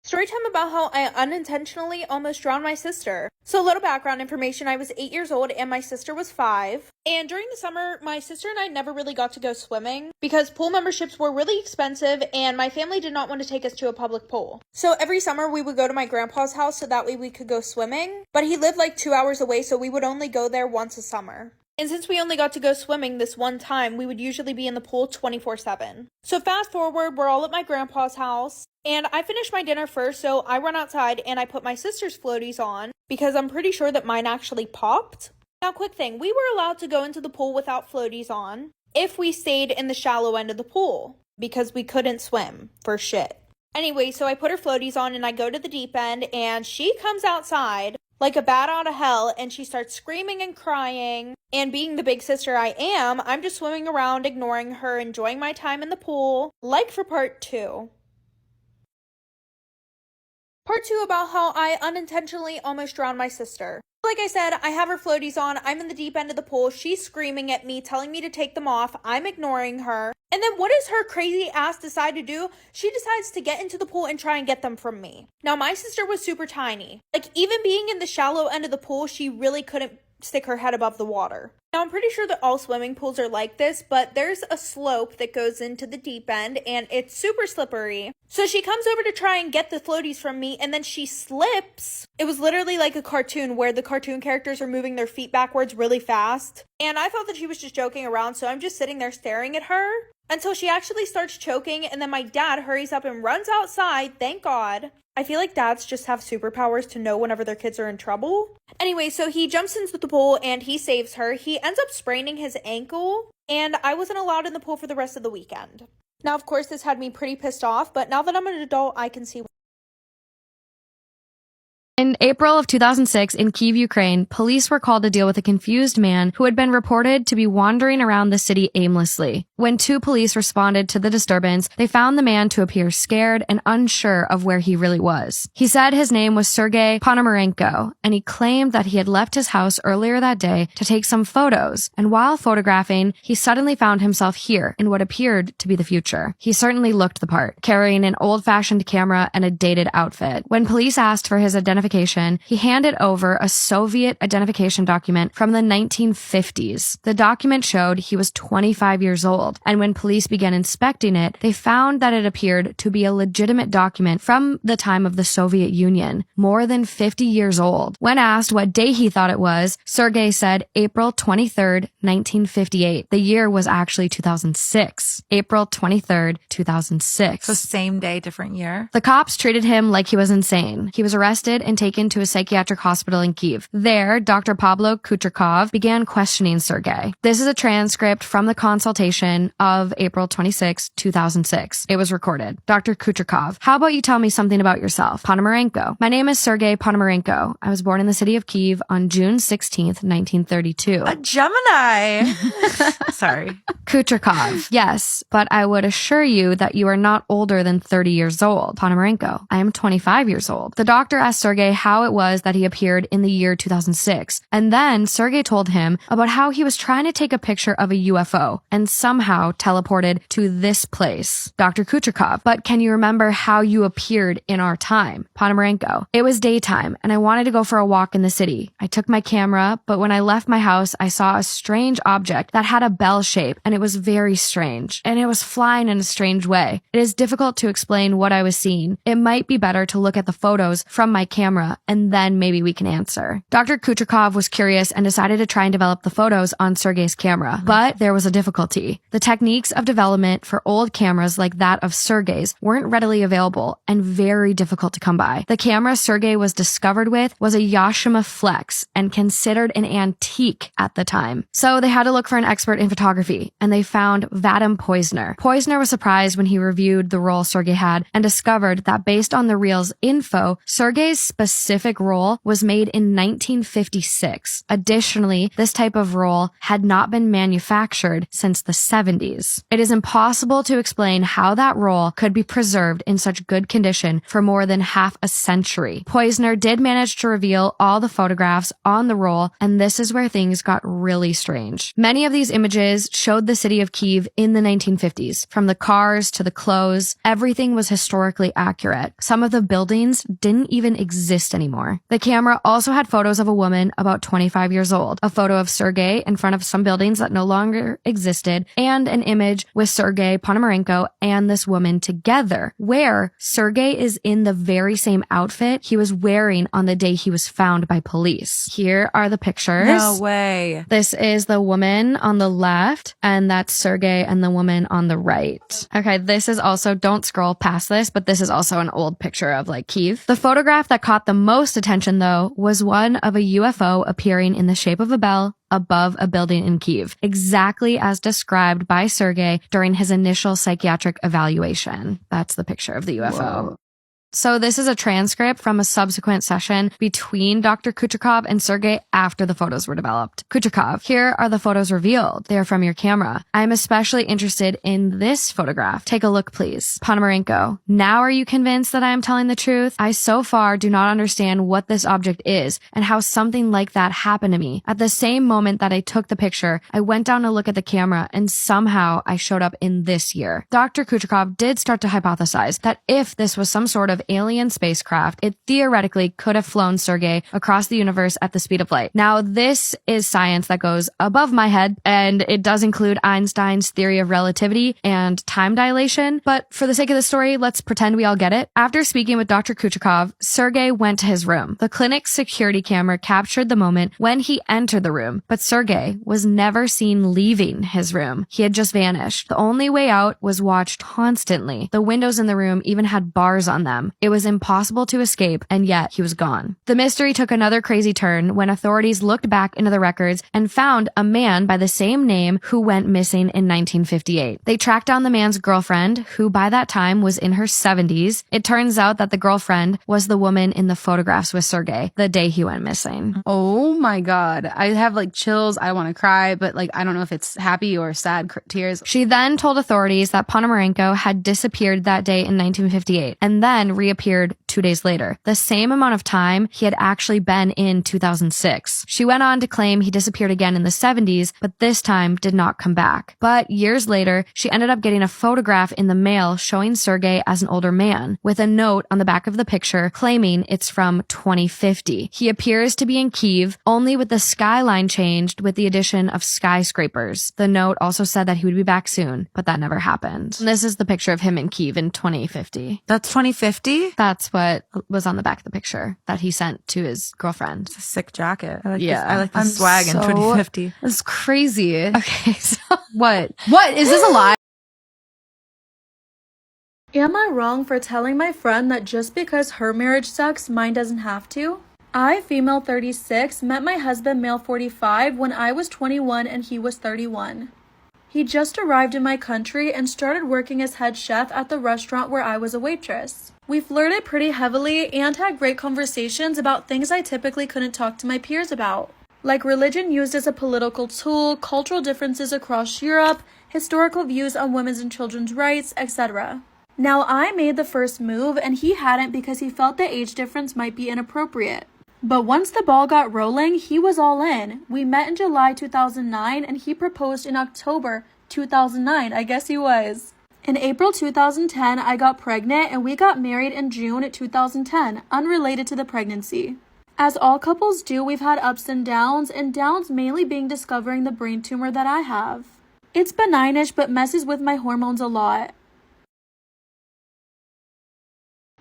Story time about how I unintentionally almost drowned my sister. So a little background information, I was 8 years old and my sister was 5. And during the summer, my sister and I never really got to go swimming because pool memberships were really expensive and my family did not want to take us to a public pool. So every summer we would go to my grandpa's house so that way we could go swimming. But he lived like 2 hours away, so we would only go there once a summer. And since we only got to go swimming this one time, we would usually be in the pool 24/7. So fast forward, we're all at my grandpa's house, and I finished my dinner first, so I run outside and I put my sister's floaties on because I'm pretty sure that mine actually popped. Now, quick thing, we were allowed to go into the pool without floaties on if we stayed in the shallow end of the pool because we couldn't swim for shit. Anyway, so I put her floaties on and I go to the deep end and she comes outside like a bat out of hell, and she starts screaming and crying, and being the big sister I am, I'm just swimming around, ignoring her, enjoying my time in the pool, like for part 2. Part 2 about how I unintentionally almost drowned my sister. Like I said, I have her floaties on, I'm in the deep end of the pool, she's screaming at me, telling me to take them off, I'm ignoring her. And then what does her crazy ass decide to do? She decides to get into the pool and try and get them from me. Now, my sister was super tiny. Like, even being in the shallow end of the pool, she really couldn't stick her head above the water. Now, I'm pretty sure that all swimming pools are like this, but there's a slope that goes into the deep end, and it's super slippery. So she comes over to try and get the floaties from me, and then she slips. It was literally like a cartoon where the cartoon characters are moving their feet backwards really fast. And I thought that she was just joking around, so I'm just sitting there staring at her until she actually starts choking, and then my dad hurries up and runs outside, thank God. I feel like dads just have superpowers to know whenever their kids are in trouble. Anyway, so he jumps into the pool and he saves her. He ends up spraining his ankle, and I wasn't allowed in the pool for the rest of the weekend. Now, of course, this had me pretty pissed off, but now that I'm an adult, I can see. In April of 2006, in Kyiv, Ukraine, police were called to deal with a confused man who had been reported to be wandering around the city aimlessly. When 2 police responded to the disturbance, they found the man to appear scared and unsure of where he really was. He said his name was Sergei Ponomarenko, and he claimed that he had left his house earlier that day to take some photos, and while photographing, he suddenly found himself here in what appeared to be the future. He certainly looked the part, carrying an old-fashioned camera and a dated outfit. When police asked for his identification, he handed over a Soviet identification document from the 1950s. The document showed he was 25 years old, and when police began inspecting it, they found that it appeared to be a legitimate document from the time of the Soviet Union, more than 50 years old. When asked what day he thought it was, Sergei said April 23rd, 1958. The year was actually 2006. April 23rd, 2006. So same day, different year? The cops treated him like he was insane. He was arrested and taken to a psychiatric hospital in Kyiv. There, Dr. Pablo Kucherkov began questioning Sergei. This is a transcript from the consultation of April 26, 2006. It was recorded. Dr. Kucherkov, how about you tell me something about yourself? Ponomarenko. My name is Sergei Ponomarenko. I was born in the city of Kyiv on June 16th, 1932. A Gemini! Sorry. Kucherkov. Yes, but I would assure you that you are not older than 30 years old. Ponomarenko. I am 25 years old. The doctor asked Sergei how it was that he appeared in the year 2006. And then Sergei told him about how he was trying to take a picture of a UFO and somehow teleported to this place. Dr. Kucherkov, but can you remember how you appeared in our time? Ponomarenko, it was daytime and I wanted to go for a walk in the city. I took my camera, but when I left my house, I saw a strange object that had a bell shape and it was very strange. And it was flying in a strange way. It is difficult to explain what I was seeing. It might be better to look at the photos from my camera and then maybe we can answer. Dr. Kucherkov was curious and decided to try and develop the photos on Sergei's camera. But there was a difficulty. The techniques of development for old cameras like that of Sergei's weren't readily available and very difficult to come by. The camera Sergei was discovered with was a Yashima Flex and considered an antique at the time. So they had to look for an expert in photography, and they found Vadim Poizner. Poizner was surprised when he reviewed the roll Sergei had and discovered that based on the reel's info, Sergei's specific specific roll was made in 1956. Additionally, this type of roll had not been manufactured since the 70s. It is impossible to explain how that roll could be preserved in such good condition for more than half a century. Poizner did manage to reveal all the photographs on the roll, and this is where things got really strange. Many of these images showed the city of Kyiv in the 1950s. From the cars to the clothes, everything was historically accurate. Some of the buildings didn't even exist anymore. The camera also had photos of a woman about 25 years old, a photo of Sergei in front of some buildings that no longer existed, and an image with Sergei Ponomarenko and this woman together, where Sergei is in the very same outfit he was wearing on the day he was found by police. Here are the pictures. No way. This is the woman on the left, and that's Sergei and the woman on the right. Okay, this is also, don't scroll past this, but this is also an old picture of like Kyiv. The photograph that caught the most attention though was one of a UFO appearing in the shape of a bell above a building in Kyiv, exactly as described by Sergei during his initial psychiatric evaluation. That's the picture of the UFO. Whoa. So this is a transcript from a subsequent session between Dr. Kuchakov and Sergei after the photos were developed. Kuchakov, here are the photos revealed. They are from your camera. I'm especially interested in this photograph. Take a look, please. Ponomarenko, now are you convinced that I am telling the truth? I so far do not understand what this object is and how something like that happened to me. At the same moment that I took the picture, I went down to look at the camera and somehow I showed up in this year. Dr. Kuchakov did start to hypothesize that if this was some sort of alien spacecraft, it theoretically could have flown Sergei across the universe at the speed of light. Now, this is science that goes above my head, and it does include Einstein's theory of relativity and time dilation, but for the sake of the story, let's pretend we all get it. After speaking with Dr. Kuchakov, Sergei went to his room. The clinic's security camera captured the moment when he entered the room, but Sergei was never seen leaving his room. He had just vanished. The only way out was watched constantly. The windows in the room even had bars on them. It was impossible to escape, and yet he was gone. The mystery took another crazy turn when authorities looked back into the records and found a man by the same name who went missing in 1958. They tracked down the man's girlfriend, who by that time was in her 70s. It turns out that the girlfriend was the woman in the photographs with Sergei the day he went missing. Oh my God. I have like chills. I want to cry, but like I don't know if it's happy or sad tears. She then told authorities that Ponomarenko had disappeared that day in 1958 and then reappeared 2 days later, the same amount of time he had actually been in 2006. She went on to claim he disappeared again in the 70s, but this time did not come back. But years later, she ended up getting a photograph in the mail showing Sergei as an older man, with a note on the back of the picture claiming it's from 2050. He appears to be in Kyiv, only with the skyline changed with the addition of skyscrapers. The note also said that he would be back soon, but that never happened. And this is the picture of him in Kyiv in 2050. That's 2050? That's what was on the back of the picture that he sent to his girlfriend. It's a sick jacket. I like Yeah. this. I like the I'm swag in so- 2050. It's crazy. Okay, so What? Is this a lie? Am I wrong for telling my friend that just because her marriage sucks, mine doesn't have to? I, female 36, met my husband, male 45, when I was 21 and he was 31. He just arrived in my country and started working as head chef at the restaurant where I was a waitress. We flirted pretty heavily and had great conversations about things I typically couldn't talk to my peers about, like religion used as a political tool, cultural differences across Europe, historical views on women's and children's rights, etc. Now, I made the first move and he hadn't because he felt the age difference might be inappropriate. But once the ball got rolling, he was all in. We met in July 2009 and he proposed in October 2009. I guess he was. In April 2010, I got pregnant and we got married in June 2010, unrelated to the pregnancy. As all couples do, we've had ups and downs mainly being discovering the brain tumor that I have. It's benignish but messes with my hormones a lot.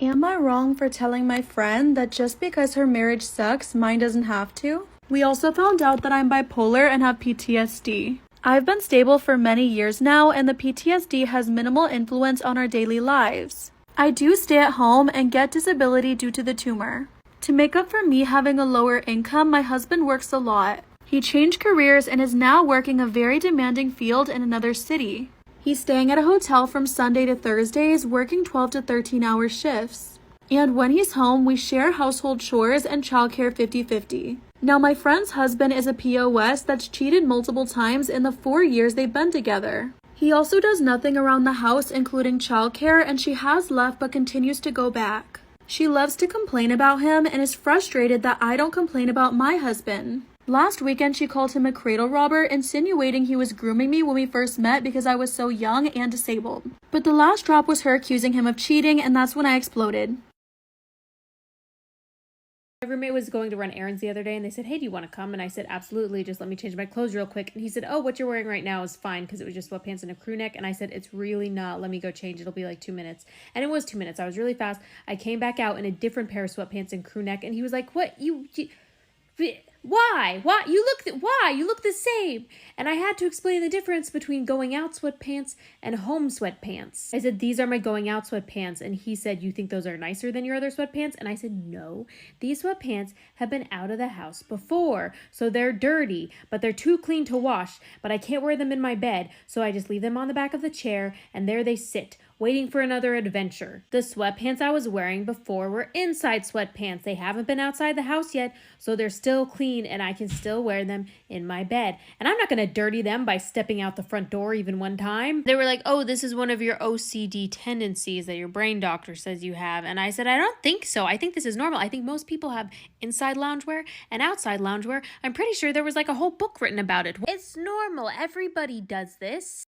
Am I wrong for telling my friend that just because her marriage sucks, mine doesn't have to? We also found out that I'm bipolar and have PTSD. I've been stable for many years now, and the PTSD has minimal influence on our daily lives. I do stay at home and get disability due to the tumor. To make up for me having a lower income, my husband works a lot. He changed careers and is now working a very demanding field in another city. He's staying at a hotel from Sunday to Thursdays, working 12 to 13-hour shifts. And when he's home, we share household chores and childcare 50-50. Now, my friend's husband is a POS that's cheated multiple times in the 4 years they've been together. He also does nothing around the house, including childcare, and she has left but continues to go back. She loves to complain about him and is frustrated that I don't complain about my husband. Last weekend, she called him a cradle robber, insinuating he was grooming me when we first met because I was so young and disabled. But the last drop was her accusing him of cheating, and that's when I exploded. My roommate was going to run errands the other day and they said, hey, do you want to come? And I said, absolutely. Just let me change my clothes real quick. And he said, oh, what you're wearing right now is fine because it was just sweatpants and a crew neck. And I said, it's really not. Let me go change. It'll be like 2 minutes. And it was 2 minutes. I was really fast. I came back out in a different pair of sweatpants and crew neck. And he was like, what? Why? Why? You look the same. And I had to explain the difference between going out sweatpants and home sweatpants. I said, these are my going out sweatpants. And he said, you think those are nicer than your other sweatpants? And I said, no, these sweatpants have been out of the house before. So they're dirty, but they're too clean to wash. But I can't wear them in my bed. So I just leave them on the back of the chair and there they sit, waiting for another adventure. The sweatpants I was wearing before were inside sweatpants. They haven't been outside the house yet, so they're still clean and I can still wear them in my bed. And I'm not gonna dirty them by stepping out the front door even one time. They were like, oh, this is one of your OCD tendencies that your brain doctor says you have. And I said, I don't think so. I think this is normal. I think most people have inside loungewear and outside loungewear. I'm pretty sure there was like a whole book written about it. It's normal. Everybody does this.